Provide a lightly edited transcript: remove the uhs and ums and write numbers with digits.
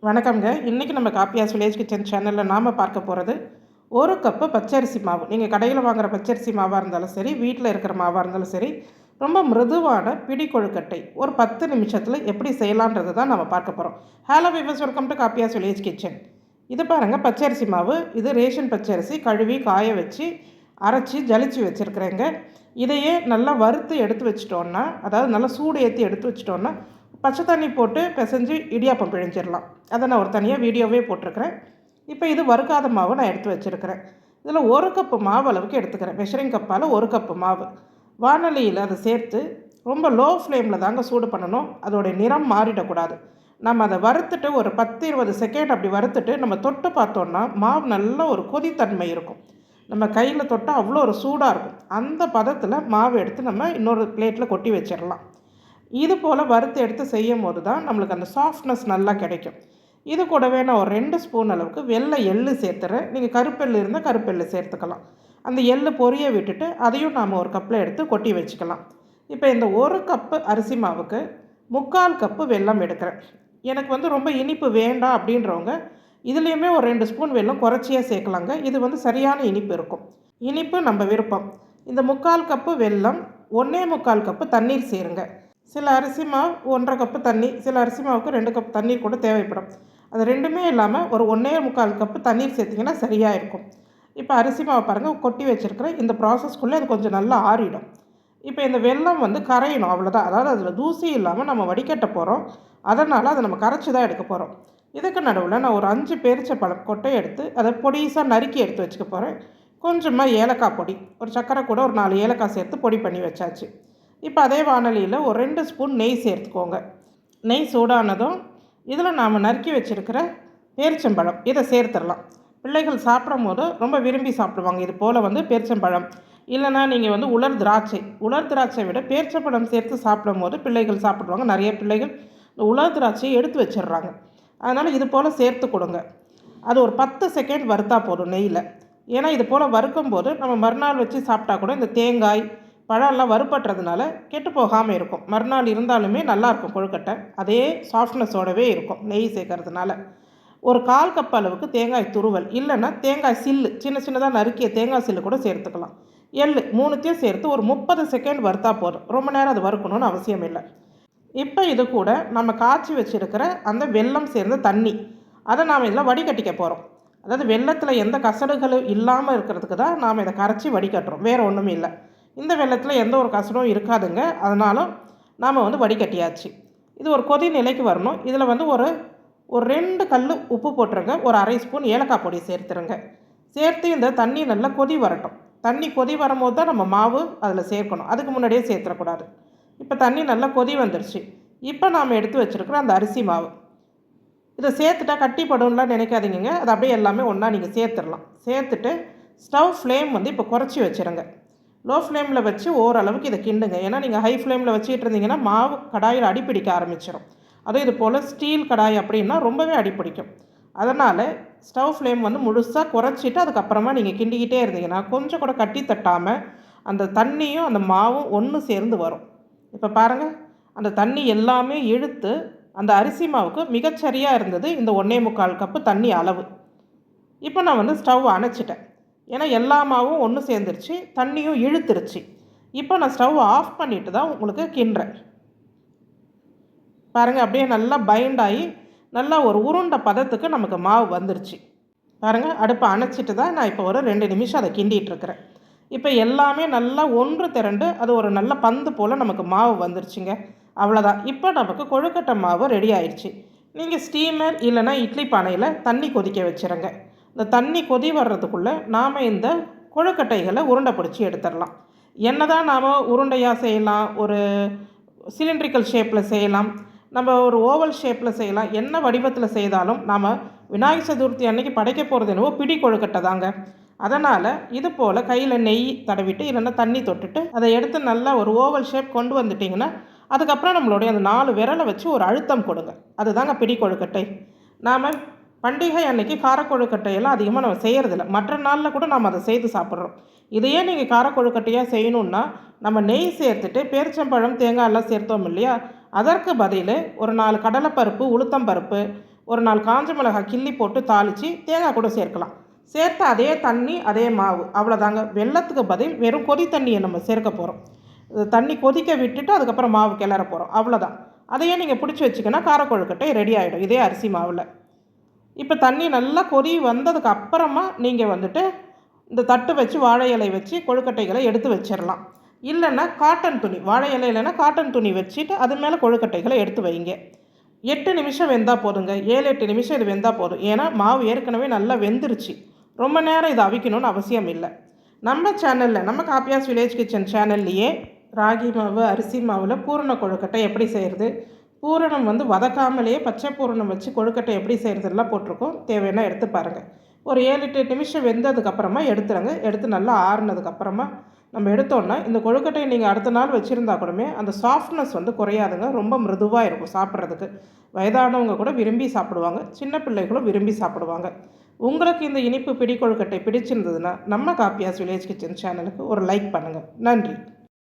வணக்கம்ங்க. இன்றைக்கி நம்ம காப்பியாஸ் வில்லேஜ் கிச்சன் சேனலில் நாம் பார்க்க போகிறது 1 கப்பு பச்சரிசி மாவு. நீங்கள் கடையில் வாங்குகிற பச்சரிசி மாவாக இருந்தாலும் சரி, வீட்டில் இருக்கிற மாவாக இருந்தாலும் சரி, ரொம்ப மிருதுவான பிடி கொழுக்கட்டை ஒரு 10 நிமிஷத்தில் எப்படி செய்யலான்றது தான் நம்ம பார்க்க போகிறோம். Hello viewers, welcome to காப்பியாஸ் village kitchen. இது பாருங்கள், பச்சரிசி மாவு. இது ரேஷன் பச்சரிசி கழுவி காய வச்சு அரைச்சி ஜலிச்சு வச்சுருக்குறேங்க. இதையே நல்லா வறுத்து எடுத்து வச்சிட்டோன்னா, அதாவது நல்லா சூடு ஏற்றி எடுத்து வச்சிட்டோன்னா, பச்சை தண்ணி போட்டு பிசைஞ்சு இடியாப்பம் பிழிஞ்சிடலாம். அதை நான் ஒரு தனியாக வீடியோவே போட்டிருக்கிறேன். இப்போ இது வறுக்காத மாவு நான் எடுத்து வச்சுருக்கிறேன். இதில் 1 கப்பு மாவு அளவுக்கு எடுத்துக்கிறேன். மெஷரிங் கப்பால் 1 கப்பு மாவு. வானலியில் அதை சேர்த்து ரொம்ப லோ ஃப்ளேமில் தாங்க சூடு பண்ணணும். அதோடைய நிறம் மாறிடக்கூடாது. நம்ம அதை வறுத்துட்டு ஒரு 10-20 செகண்ட் அப்படி வறுத்துட்டு நம்ம தொட்டு பார்த்தோன்னா மாவு நல்ல ஒரு கொதித்தன்மை இருக்கும். நம்ம கையில் தொட்டால் அவ்வளோ ஒரு சூடாக இருக்கும். அந்த பதத்தில் மாவு எடுத்து நம்ம இன்னொரு பிளேட்டில் கொட்டி வச்சிடலாம். இது போல் வறுத்து எடுத்து செய்யும் போது தான் நம்மளுக்கு அந்த சாஃப்ட்னஸ் நல்லா கிடைக்கும். இது கூடவே நான் ஒரு 2 ஸ்பூன் அளவுக்கு வெள்ளை எள்ளு சேர்த்துறேன். நீங்கள் கருப்பெள்ளு இருந்தால் கருப்பெள்ளு சேர்த்துக்கலாம். அந்த எள்ளு பொரிய விட்டுட்டு அதையும் நாம் ஒரு கப்பில் எடுத்து கொட்டி வச்சுக்கலாம். இப்போ இந்த 1 கப்பு அரிசி மாவுக்கு 3/4 கப்பு வெல்லம் எடுக்கிறேன். எனக்கு ரொம்ப இனிப்பு வேண்டாம் அப்படின்றவங்க இதுலேயுமே ஒரு 2 ஸ்பூன் வெல்லம் குறைச்சியாக சேர்க்கலாங்க. இது சரியான இனிப்பு இருக்கும். இனிப்பு நம்ம விருப்பம். இந்த 3/4 கப்பு வெல்லம், 1/4 கப்பு தண்ணீர் சேருங்க. சில அரிசி மாவு 1.5 கப்பு தண்ணி, சில அரிசி மாவுக்கு 2 கப் தண்ணீர் கூட தேவைப்படும். அது ரெண்டுமே இல்லாமல் ஒரு 1.25 கப்பு தண்ணீர் சேர்த்திங்கன்னா சரியாக இருக்கும். இப்போ அரிசி மாவை பாருங்கள், கொட்டி வச்சுருக்கிறேன். இந்த ப்ராசஸ்க்குள்ளே அது கொஞ்சம் நல்லா ஆறிடும். இப்போ இந்த வெல்லம் கரையணும், அவ்வளோதான். அதாவது அதில் தூசி இல்லாமல் நம்ம வடிகட்ட போகிறோம். அதனால் அதை நம்ம கரைச்சி தான் எடுக்க போகிறோம். இதுக்கு நடுவில் நான் ஒரு 5 பேரிச்சம்பழம் கொட்டையை எடுத்து அதை பொடிசாக நறுக்கி எடுத்து வச்சுக்க போகிறேன். கொஞ்சமாக ஏலக்காய் பொடி, ஒரு சர்க்கரை கூட ஒரு 4 ஏலக்காய் சேர்த்து பொடி பண்ணி வச்சாச்சு. இப்போ அதே வானலியில் ஒரு 2 ஸ்பூன் நெய் சேர்த்துக்கோங்க. நெய் சூடானதும் இதில் நாம் நறுக்கி வச்சுருக்கிற பேரிச்சம்பழம் இதை சேர்த்துடலாம். பிள்ளைகள் சாப்பிடும் போது ரொம்ப விரும்பி சாப்பிடுவாங்க. இது போல் பேரிச்சம்பழம் இல்லைனா நீங்கள் உலர் திராட்சை விட பேரிச்சம்பழம் சேர்த்து சாப்பிடும் போது பிள்ளைகள் சாப்பிடுவாங்க. நிறைய பிள்ளைகள் இந்த உலர் திராட்சையை எடுத்து வச்சிடுறாங்க. அதனால் இது போல் சேர்த்து கொடுங்க. அது ஒரு 10 செகண்ட் வறுத்தா போதும் நெய்யில். ஏன்னா இது போல் வறுக்கும்போது நம்ம மறுநாள் வச்சு சாப்பிட்டா கூட இந்த தேங்காய் பழம்லாம் வறுபட்டுறதுனால கெட்டு போகாமல் இருக்கும். மறுநாள் இருந்தாலுமே நல்லாயிருக்கும் கொழுக்கட்டை. அதே சாஃப்ட்னஸோடவே இருக்கும் நெய் சேர்க்கறதுனால. ஒரு 1/4 கப் அளவுக்கு தேங்காய் துருவல், இல்லைன்னா தேங்காய் சில்லு, சின்ன சின்னதாக நறுக்கிய தேங்காய் சில்லு கூட சேர்த்துக்கலாம். எள்ளு 3த்தையும் சேர்த்து ஒரு 30 செகண்ட் வறுத்தா போதும். ரொம்ப நேரம் அது வறுக்கணும்னு அவசியம் இல்லை. இப்போ இது கூட நம்ம காய்ச்சி வச்சுருக்கிற அந்த வெல்லம் சேர்ந்த தண்ணி, அதை நாம் இதில் வடிகட்டிக்க போகிறோம். அதாவது வெல்லத்தில் எந்த கசடுகளும் இல்லாமல் இருக்கிறதுக்கு தான் நாம் இதை கரைச்சி வடிகட்டுறோம், வேறு ஒன்றும் இல்லை. இந்த வெல்லத்தில் எந்த ஒரு கசடும் இருக்காதுங்க. அதனாலும் நாம் வடிகட்டியாச்சு. இது ஒரு கொதி நிலைக்கு வரணும். இதில் ஒரு 2 கல் உப்பு போட்டுருங்க. ஒரு 1/2 ஸ்பூன் ஏலக்காய் பொடி சேர்த்துருங்க. சேர்த்து இந்த தண்ணி நல்லா கொதி வரட்டும். தண்ணி கொதி வரும்போது தான் நம்ம மாவு அதில் சேர்க்கணும். அதுக்கு முன்னாடியே சேர்த்துடக்கூடாது. இப்போ தண்ணி நல்லா கொதி வந்துடுச்சு. இப்போ நாம் எடுத்து வச்சுருக்கிற அந்த அரிசி மாவு இதை சேர்த்துட்டா கட்டி படும்லாம் நினைக்காதீங்க. அது அப்படியே எல்லாமே ஒன்றா நீங்கள் சேர்த்துடலாம். சேர்த்துட்டு ஸ்டவ் ஃப்ளேம் இப்போ குறைச்சி வச்சுருங்க. லோ ஃப்ளேமில் வச்சு ஓரளவுக்கு இதை கிண்டுங்க. ஏன்னா நீங்கள் ஹை ஃப்ளேமில் வச்சுட்டு இருந்தீங்கன்னா மாவு கடாயில் அடிப்பிடிக்க ஆரம்பிச்சிடும். அதுவும் இது போல் ஸ்டீல் கடாய் அப்படின்னா ரொம்பவே அடிப்பிடிக்கும். அதனால் ஸ்டவ் ஃப்ளேம் முழுசாக குறைச்சிட்டு அதுக்கப்புறமா நீங்கள் கிண்டிக்கிட்டே இருந்தீங்கன்னா கொஞ்சம் கூட கட்டி தட்டாமல் அந்த தண்ணியும் அந்த மாவும் ஒன்று சேர்ந்து வரும். இப்போ பாருங்கள், அந்த தண்ணி எல்லாமே இழுத்து அந்த அரிசி மாவுக்கு மிகச்சரியாக இருந்தது இந்த 1.25 கப்பு தண்ணி அளவு. இப்போ நான் ஸ்டவ் அணைச்சிட்டேன். ஏன்னா எல்லா மாவும் ஒன்று சேர்ந்துருச்சு, தண்ணியும் இழுத்துருச்சு. இப்போ நான் ஸ்டவ் ஆஃப் பண்ணிவிட்டு தான் உங்களுக்கு கிண்டுறேன். பாருங்கள், அப்படியே நல்லா பைண்ட் ஆகி நல்லா ஒரு உருண்டை பதத்துக்கு நமக்கு மாவு வந்துருச்சு. பாருங்கள், அடுப்பை அணைச்சிட்டு தான் நான் இப்போ ஒரு 2 நிமிஷம் அதை கிண்டிகிட்ருக்கிறேன். இப்போ எல்லாமே நல்லா ஒன்று திரண்டு அது ஒரு நல்ல பந்து போல் நமக்கு மாவு வந்துருச்சுங்க. அவ்வளோதான். இப்போ நமக்கு கொழுக்கட்டை மாவு ரெடி ஆயிடுச்சு. நீங்கள் ஸ்டீமர் இல்லைனா இட்லி பானையில் தண்ணி கொதிக்க வச்சுருங்க. இந்த தண்ணி கொதி வர்றதுக்குள்ளே நாம் இந்த கொழுக்கட்டைகளை உருண்டை பிடிச்சி எடுத்துடலாம். என்ன தான் நாம் உருண்டையாக செய்யலாம், ஒரு சிலிண்ட்ரிக்கல் ஷேப்பில் செய்யலாம், நம்ம ஒரு ஓவல் ஷேப்பில் செய்யலாம். என்ன வடிவத்தில் செய்தாலும் நாம் விநாயகர் சதுர்த்தி அன்னைக்கு படைக்க போகிறது என்னவோ பிடி கொழுக்கட்டை தாங்க. அதனால் இது போல் கையில் நெய் தடவிட்டு இல்லைன்னா தண்ணி தொட்டுட்டு அதை எடுத்து நல்லா ஒரு ஓவல் ஷேப் கொண்டு வந்துட்டிங்கன்னா அதுக்கப்புறம் நம்மளுடைய அந்த 4 விரலை வச்சு ஒரு அழுத்தம் கொடுங்க. அதுதாங்க பிடி கொழுக்கட்டை. நாம் பண்டிகை அன்னைக்கு காரக்கொழுக்கட்டையெல்லாம் அதிகமாக நம்ம செய்கிறதில்ல. மற்ற நாளில் கூட நாம் அதை செய்து சாப்பிட்றோம். இதையே நீங்கள் காரக்கொழுக்கட்டையாக செய்யணுன்னா நம்ம நெய் சேர்த்துட்டு பேரிச்சம்பழம் தேங்காய் எல்லாம் சேர்த்தோம் இல்லையா, அதற்கு பதில் ஒரு 4 கடலைப்பருப்பு, உளுத்தம்பருப்பு, ஒரு 4 காஞ்ச மிளகாய் கிள்ளி போட்டு தாளித்து தேங்காய் கூட சேர்க்கலாம். சேர்த்து அதே தண்ணி அதே மாவு அவ்வளோதாங்க. வெல்லத்துக்கு பதில் வெறும் கொதி தண்ணியை நம்ம சேர்க்க போகிறோம். தண்ணி கொதிக்க விட்டுட்டு அதுக்கப்புறம் மாவு கிளற போகிறோம், அவ்வளோதான். அதையே நீங்கள் பிடிச்சி வச்சிங்கன்னா காரக்கொழுக்கட்டை ரெடி ஆகிடும் இதே அரிசி மாவில். இப்போ தண்ணி நல்லா கொதி வந்ததுக்கு அப்புறமா நீங்கள் வந்துட்டு இந்த தட்டு வச்சு வாழை இலை வச்சு கொழுக்கட்டைகளை எடுத்து வச்சிடலாம். இல்லைன்னா காட்டன் துணி, வாழை இலை இல்லைன்னா காட்டன் துணி வச்சுட்டு அது மேலே கொழுக்கட்டைகளை எடுத்து வைங்க. 8 நிமிஷம் வெந்தால் போதுங்க. 7-8 நிமிஷம் இது வெந்தால் போதும். ஏன்னா மாவு ஏற்கனவே நல்லா வெந்துருச்சு. ரொம்ப நேரம் இதை அவிக்கணும்னு அவசியம் இல்லை. நம்ம சேனலில், நம்ம காப்பியாஸ் வில்லேஜ் கிச்சன் சேனல்லையே ராகி மாவு அரிசி மாவில் பூரண கொழுக்கட்டை எப்படி செய்கிறது, பூரணம் வதக்காமலேயே பச்சை பூரணம் வச்சு கொழுக்கட்டை எப்படி செய்கிறதுலாம் போட்டிருக்கோம். தேவைன்னா எடுத்து பாருங்கள். ஒரு 7-8 நிமிஷம் வெந்ததுக்கப்புறமா எடுத்துருங்க. எடுத்து நல்லா ஆறுனதுக்கப்புறமா நம்ம எடுத்தோன்னா இந்த கொழுக்கட்டையை நீங்கள் அடுத்த நாள் வச்சுருந்தா கூடமே அந்த சாஃப்ட்னஸ் குறையாதுங்க. ரொம்ப மிருதுவாக இருக்கும் சாப்பிட்றதுக்கு. வயதானவங்க கூட விரும்பி சாப்பிடுவாங்க, சின்ன பிள்ளைகளும் விரும்பி சாப்பிடுவாங்க. உங்களுக்கு இந்த இனிப்பு பிடி கொழுக்கட்டை பிடிச்சிருந்ததுன்னா நம்ம காப்பியாஸ் வில்லேஜ் கிச்சன் சேனலுக்கு ஒரு லைக் பண்ணுங்கள். நன்றி.